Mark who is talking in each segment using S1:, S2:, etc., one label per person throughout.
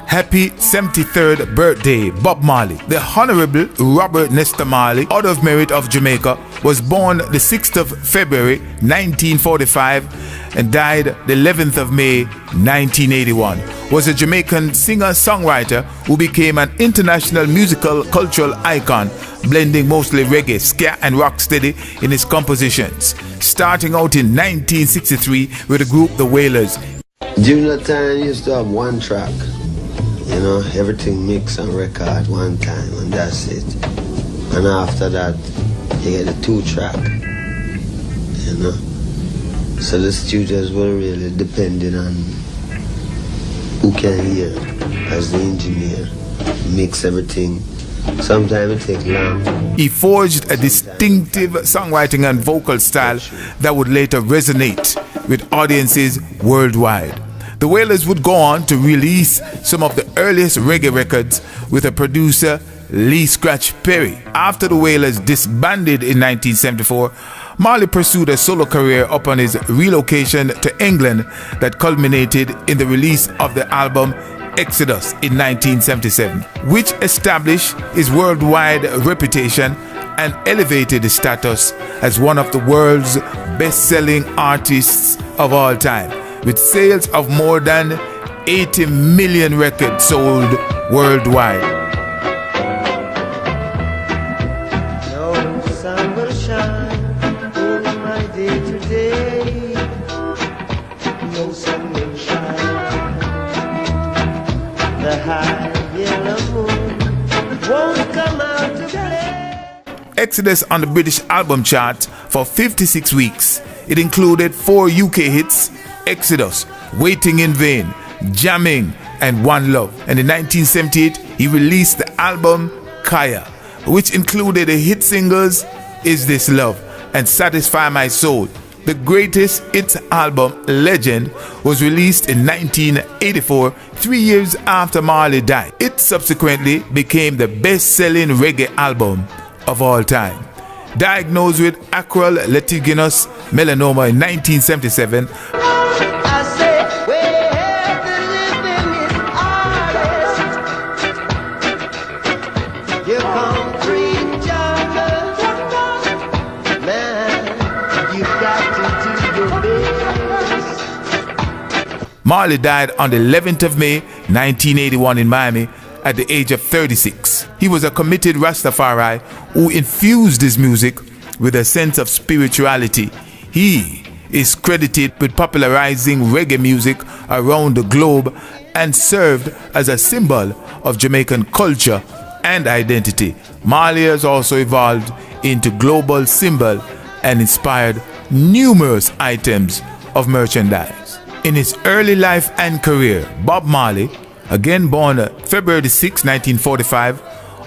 S1: Happy 73rd birthday, Bob Marley. The Honorable Robert Nesta Marley, Order of Merit of Jamaica, was born the 6th of February 1945 and died the 11th of May 1981. Was a Jamaican singer-songwriter who became an international musical cultural icon, blending mostly reggae, ska and rocksteady in his compositions. Starting out in 1963 with the group The Wailers.
S2: During that time, I used to have one track. You know, everything mixed on record one time and that's it. And after that, you get the 2-track. You know? So the studios were really depending on who can hear as the engineer. Mix everything. Sometimes it takes long.
S1: He forged a distinctive songwriting and vocal style that would later resonate with audiences worldwide. The Wailers would go on to release some of the earliest reggae records with a producer, Lee Scratch Perry. After the Wailers disbanded in 1974, Marley pursued a solo career upon his relocation to England that culminated in the release of the album Exodus in 1977, which established his worldwide reputation and elevated his status as one of the world's best-selling artists of all time, with sales of more than 80 million records sold worldwide.
S3: No sun will shine over my day today. No sun will shine. The high yellow moon won't come out today.
S1: Exodus on the British album chart for 56 weeks. It included 4 UK hits: Exodus, Waiting in Vain, Jamming, and One Love. And in 1978, he released the album Kaya, which included the hit singles Is This Love and Satisfy My Soul. The greatest hits album, Legend, was released in 1984, 3 years after Marley died. It subsequently became the best-selling reggae album of all time. Diagnosed with acral lentiginous melanoma in 1977, Marley died on the 11th of May 1981 in Miami at the age of 36. He was a committed Rastafari who infused his music with a sense of spirituality. He is credited with popularizing reggae music around the globe and served as a symbol of Jamaican culture and identity. Marley has also evolved into global symbol and inspired numerous items of merchandise. In his early life and career, Bob Marley, again born February 6, 1945,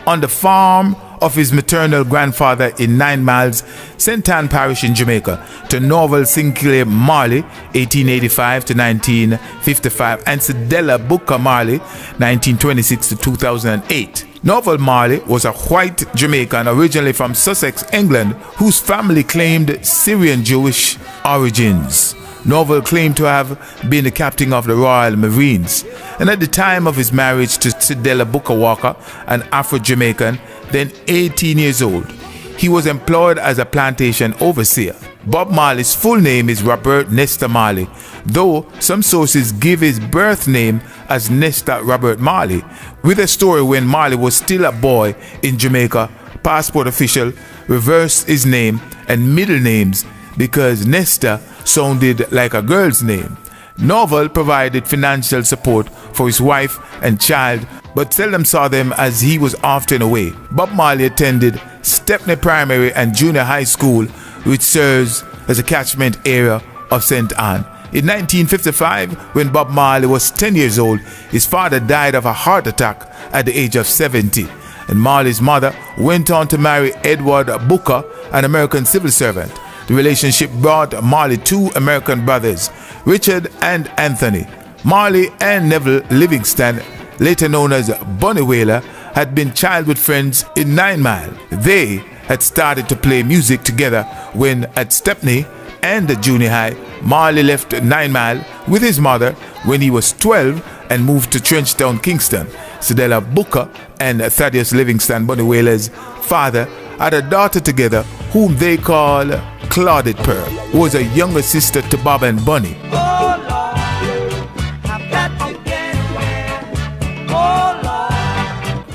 S1: on the farm of his maternal grandfather in 9 Miles, St. Ann Parish in Jamaica, to Norval Sinclair Marley, 1885 to 1955, and Cedella Booker Marley, 1926 to 2008. Norval Marley was a white Jamaican originally from Sussex, England, whose family claimed Syrian Jewish origins. Norval claimed to have been the captain of the Royal Marines, and at the time of his marriage to Cedella Booker Walker, an Afro-Jamaican, then 18 years old, he was employed as a plantation overseer. Bob Marley's full name is Robert Nesta Marley, though some sources give his birth name as Nesta Robert Marley, with a story when Marley was still a boy in Jamaica. Passport official reversed his name and middle names because Nesta sounded like a girl's name. Norval provided financial support for his wife and child, but seldom saw them as he was often away. Bob Marley attended Stepney Primary and Junior High School, which serves as a catchment area of St. Ann. In 1955, when Bob Marley was 10 years old, his father died of a heart attack at the age of 70, and Marley's mother went on to marry Edward Booker, an American civil servant. The relationship brought Marley 2 American brothers, Richard and Anthony. Marley and Neville Livingston, later known as Bunny Wailer, had been childhood friends in 9 Mile. They had started to play music together when at Stepney and junior high, Marley left 9 Mile with his mother when he was 12 and moved to Trenchtown, Kingston. Cedella Booker and Thaddeus Livingston, Bunny Wailer's father, had a daughter together whom they call Claudette Pearl, who was a younger sister to Bob and Bunny.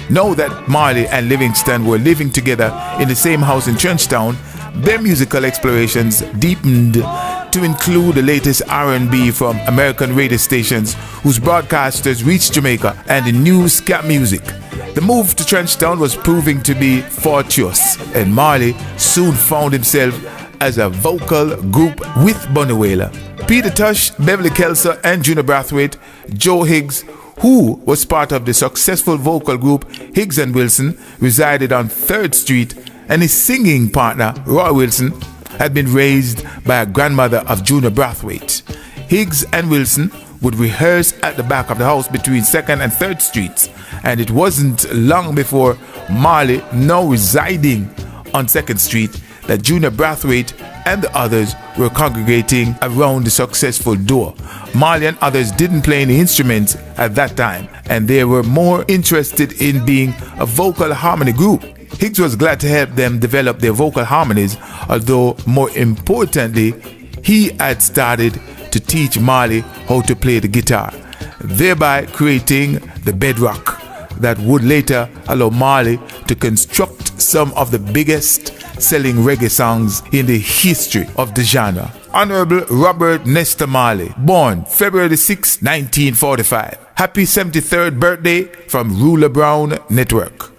S1: Now that Marley and Livingston were living together in the same house in Trenchtown, their musical explorations deepened to include the latest R&B from American radio stations whose broadcasters reached Jamaica and the new ska music. The move to Trenchtown was proving to be fortuitous, and Marley soon found himself as a vocal group with Bunny Wailer. Peter Tosh, Beverly Kelso, and Junior Brathwaite, Joe Higgs, who was part of the successful vocal group Higgs and Wilson, resided on 3rd Street, and his singing partner, Roy Wilson, had been raised by a grandmother of Junior Brathwaite. Higgs and Wilson would rehearse at the back of the house between 2nd and 3rd Streets, and it wasn't long before Marley, now residing on 2nd Street, that Junior Brathwaite and the others were congregating around the successful duo. Marley and others didn't play any instruments at that time, and they were more interested in being a vocal harmony group. Higgs was glad to help them develop their vocal harmonies, although more importantly, he had started to teach Marley how to play the guitar, thereby creating the bedrock that would later allow Marley to construct some of the biggest selling reggae songs in the history of the genre. Honorable Robert Nesta Marley, born February 6, 1945. Happy 73rd birthday from Ruler Brown Network.